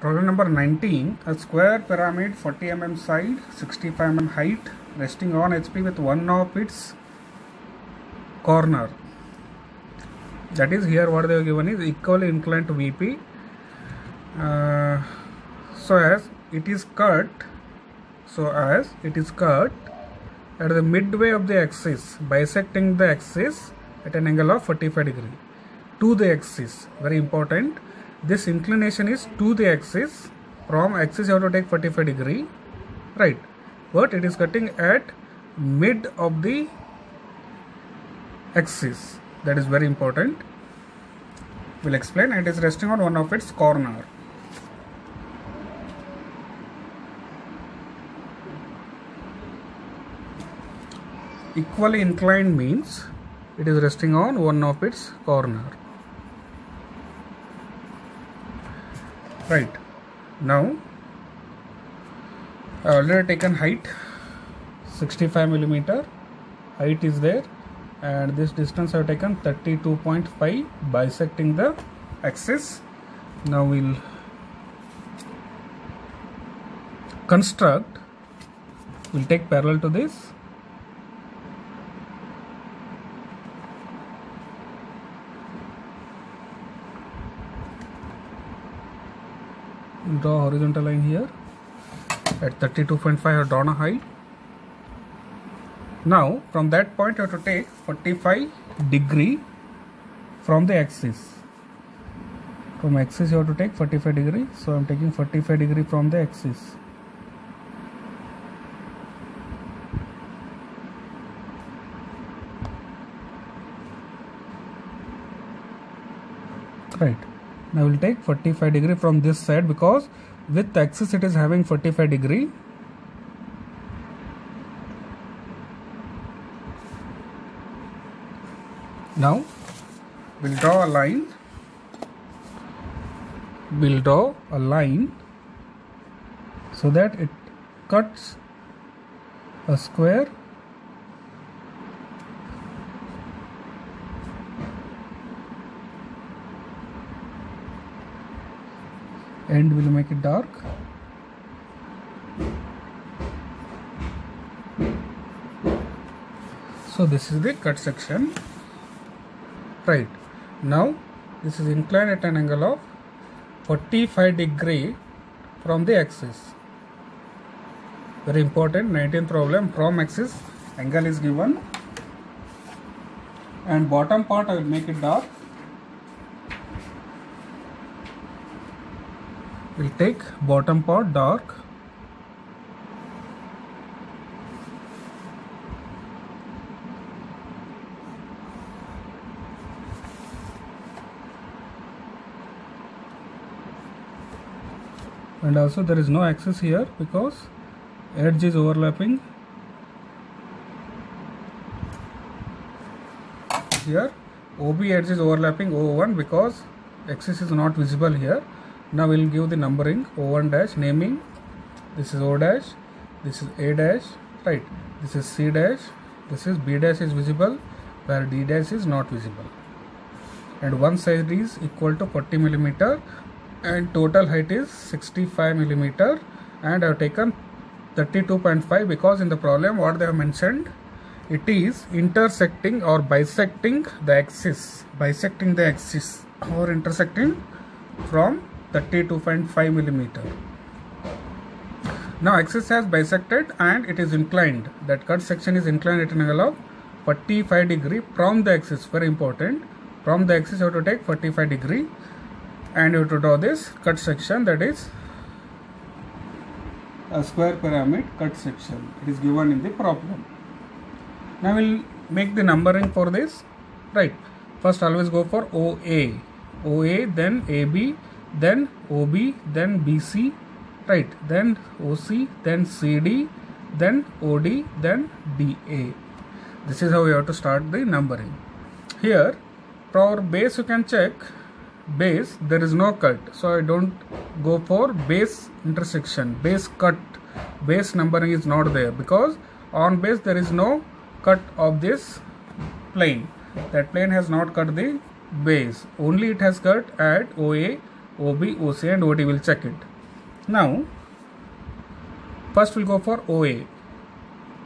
Problem number 19. A square pyramid 40 mm side, 65 mm height, resting on HP with one of its corner. That is, here what they have given is equally inclined to VP. So as it is cut at the midway of the axis, bisecting the axis at an angle of 45 degree to the axis. Very important. This inclination is to the axis. From axis you have to take 45 degree, right? But it is cutting at mid of the axis. That is very important. We'll explain. It is resting on one of its corner. Equally inclined means it is resting on one of its corner. Right. Now I have already taken height 65 mm. Height is there, and this distance I have taken 32.5 bisecting the axis. Now we'll construct. We'll take parallel to this. Draw horizontal line here at 32.5. I have drawn a height. Now from that point you have to take 45 degree from the axis. From axis you have to take 45 degree. So I am taking 45 degree from the axis. Right. Now we will take 45 degree from this side, because with axis it is having 45 degree. Now we will draw a line. We'll draw a line so that it cuts a square and we'll make it dark. So this is the cut section. Right. Now this is inclined at an angle of 45 degree from the axis. Very important. 19th problem. From axis angle is given, and bottom part I will make it dark. We'll take bottom part dark. And also there is no axis here because edge is overlapping. Here OB edge is overlapping O1 because axis is not visible here. Now we will give the numbering. O1 dash, naming. This is O dash, this is A dash, right? This is C dash, this is B dash is visible, where D dash is not visible. And one side is equal to 40 mm, and total height is 65 mm. And I have taken 32.5 because in the problem what they have mentioned, it is intersecting or bisecting the axis, or intersecting from 32.5 mm. Now axis has bisected and it is inclined. That cut section is inclined at an angle of 45 degree from the axis. Very important. From the axis you have to take 45 degree and you have to draw this cut section, that is a square pyramid cut section. It is given in the problem. Now we will make the numbering for this. Right. First always go for OA, then AB, then OB, then BC, right, then OC, then CD, then OD, then DA. This is how you have to start the numbering. Here for base you can check. Base there is no cut, so I don't go for base intersection, base cut. Base numbering is not there because on base there is no cut of this plane. That plane has not cut the base, only it has cut at OA, OB, OC and OD. Will check it. Now first we'll go for OA.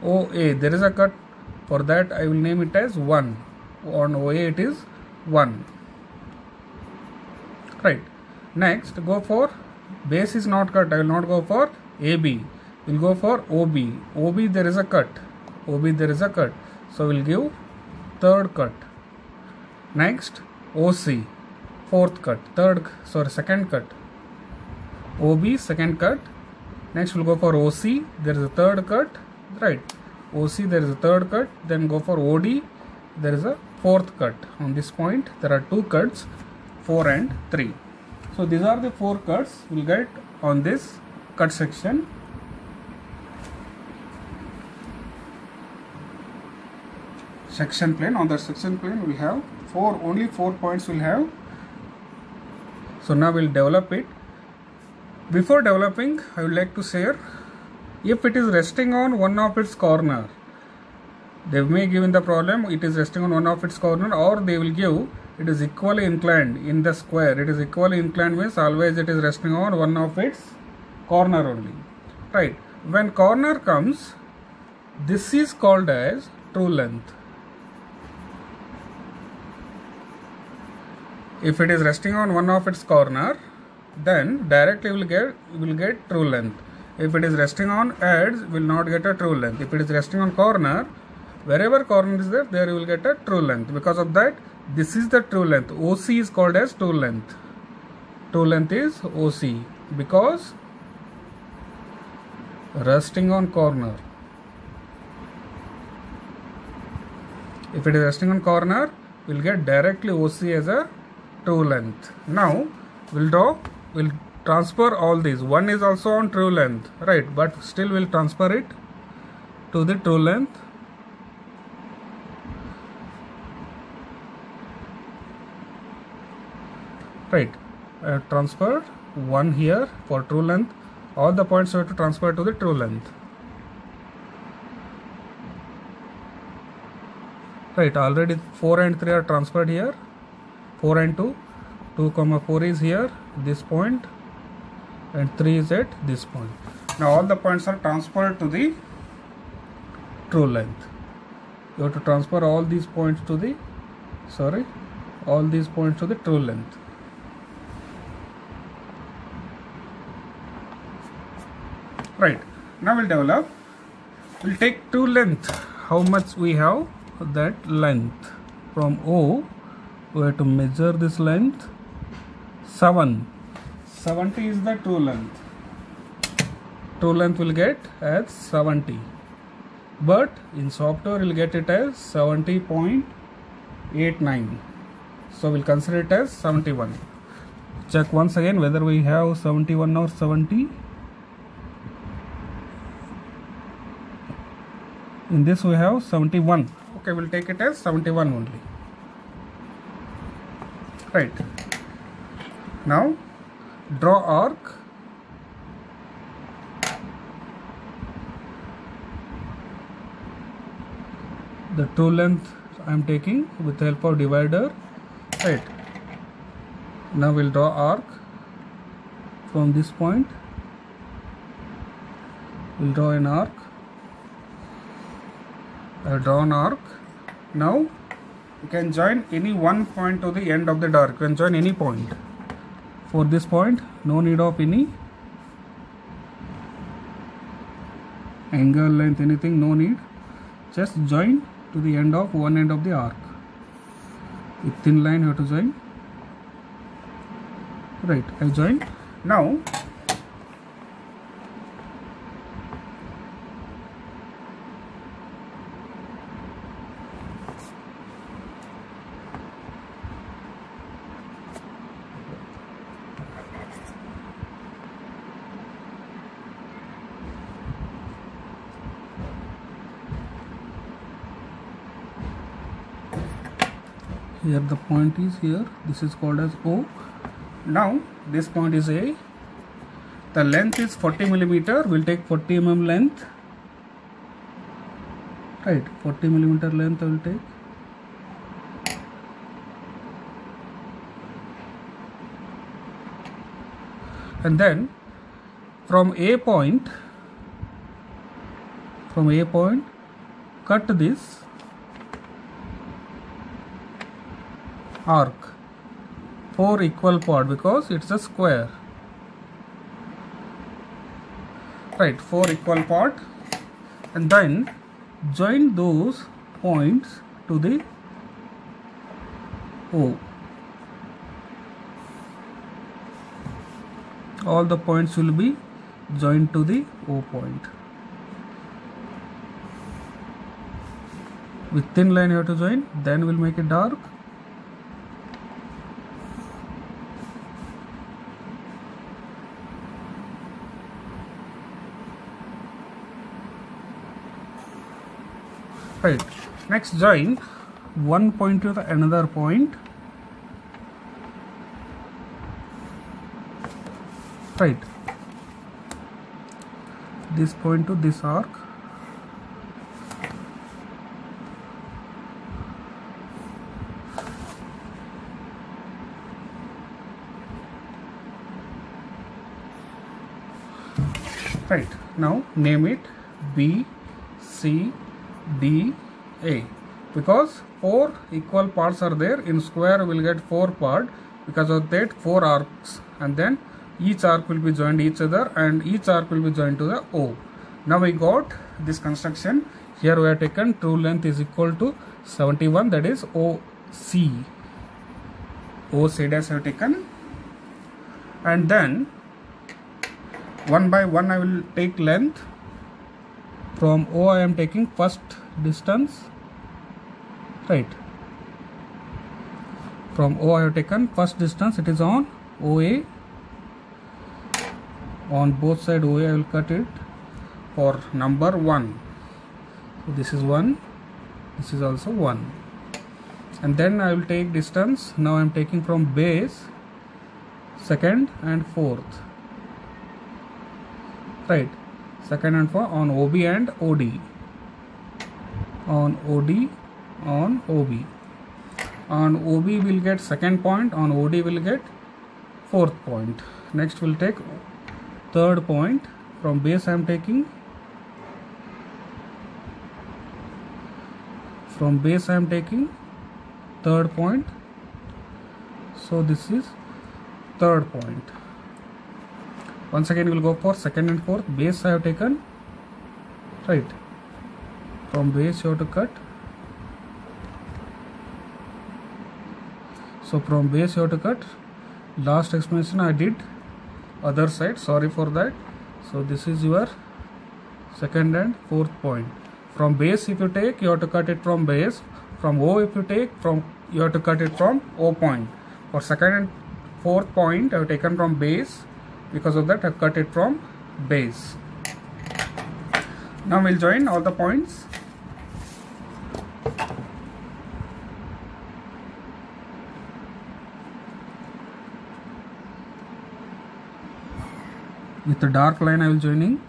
OA, there is a cut. For that I will name it as 1. On OA it is 1. Right. Next go for base is not cut. I will not go for AB. We'll go for OB. OB there is a cut. OB there is a cut. So we'll give third cut. Next OC, fourth cut. Second cut. OB, second cut. Next we'll go for OC. There is a third cut. Right. OC there is a third cut. Then go for OD. There is a fourth cut. On this point there are 2 cuts, 4 and 3. So these are the 4 cuts we'll get on this cut section. Section plane. On the section plane we'll have only 4 points we'll have. So now we'll develop it. Before developing, I would like to share, if it is resting on one of its corner, they may give in the problem it is resting on one of its corner, or they will give it is equally inclined in the square. It is equally inclined means always it is resting on one of its corner only. Right. When corner comes, this is called as true length. If it is resting on one of its corner, then directly will get true length. If it is resting on edge, will not get a true length. If it is resting on corner, wherever corner is there you will get a true length. Because of that, this is the true length. OC is called as true length. True length is OC because resting on corner. If it is resting on corner, we'll get directly OC as a true length. Now we'll transfer all these. 1 is also on true length, right? But still we'll transfer it to the true length. Right. I have transferred 1 here for true length. All the points have to transfer to the true length. Right. Already 4 and 3 are transferred here. 4 and 2. 2, 4 is here, this point, and 3 is at this point. Now all the points are transferred to the true length. You have to transfer all these points to the true length. Right. Now we'll develop. We'll take true length. How much we have? That length from O. We have to measure this length. 70 is the true length. True length will get as 70, but in software we'll get it as 70.89. So we'll consider it as 71. Check once again whether we have 71 or 70. In this we have 71. Okay, we'll take it as 71 only. Right. Now draw arc. The true length I am taking with the help of divider. Right. Now we'll draw arc from this point. We'll draw an arc. I have drawn arc. Now you can join any one point to the end of the arc. You can join any point. For this point, no need of any angle, length, anything, no need. Just join to the end of one end of the arc. With thin line you have to join. Right, I joined. Now here the point is here, this is called as O. Now this point is A. The length is 40 millimeter. We'll take 40 mm length. Right, 40 millimeter length I will take. And then from A point, cut this arc, 4 equal parts, because it's a square, right? 4 equal parts, and then join those points to the O. All the points will be joined to the O point. With thin line you have to join, then we'll make it dark. Right. Next, join one point to the another point. Right. This point to this arc. Right. Now name it B, C, D, A, because 4 equal parts are there. In square we will get 4 parts, because of that 4 arcs, and then each arc will be joined each other, and each arc will be joined to the O. Now we got this construction. Here we have taken true length is equal to 71, that is OC. OC dash have taken, and then one by one I will take length. From O I am taking first distance, right? From O I have taken first distance, it is on OA. On both sides OA I will cut it for number 1. So this is 1, this is also 1. And then I will take distance. Now I am taking from base, second and fourth, right? Second and fourth on OB and OD. On OD, on OB. On OB will get second point, on OD will get fourth point. Next we'll take third point. From base I am taking, from base I am taking third point. So this is third point. Once again we will go for second and fourth. Base I have taken, right? From base you have to cut. So from base you have to cut. Last explanation I did other side, sorry for that. So this is your second and fourth point. From base if you take, you have to cut it from base. From O if you take, you have to cut it from O point. For second and fourth point I have taken from base, because of that I have cut it from base. Now we'll join all the points. With the dark line I will joining.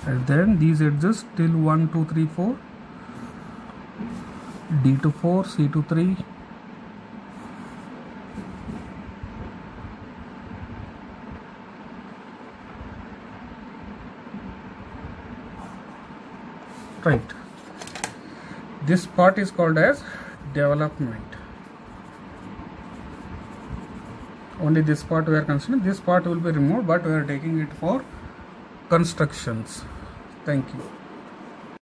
And then these edges till 1, 2, 3, 4, D to 4, C to 3, right. This part is called as development. Only this part we are considering. This part will be removed, but we are taking it for constructions. Thank you.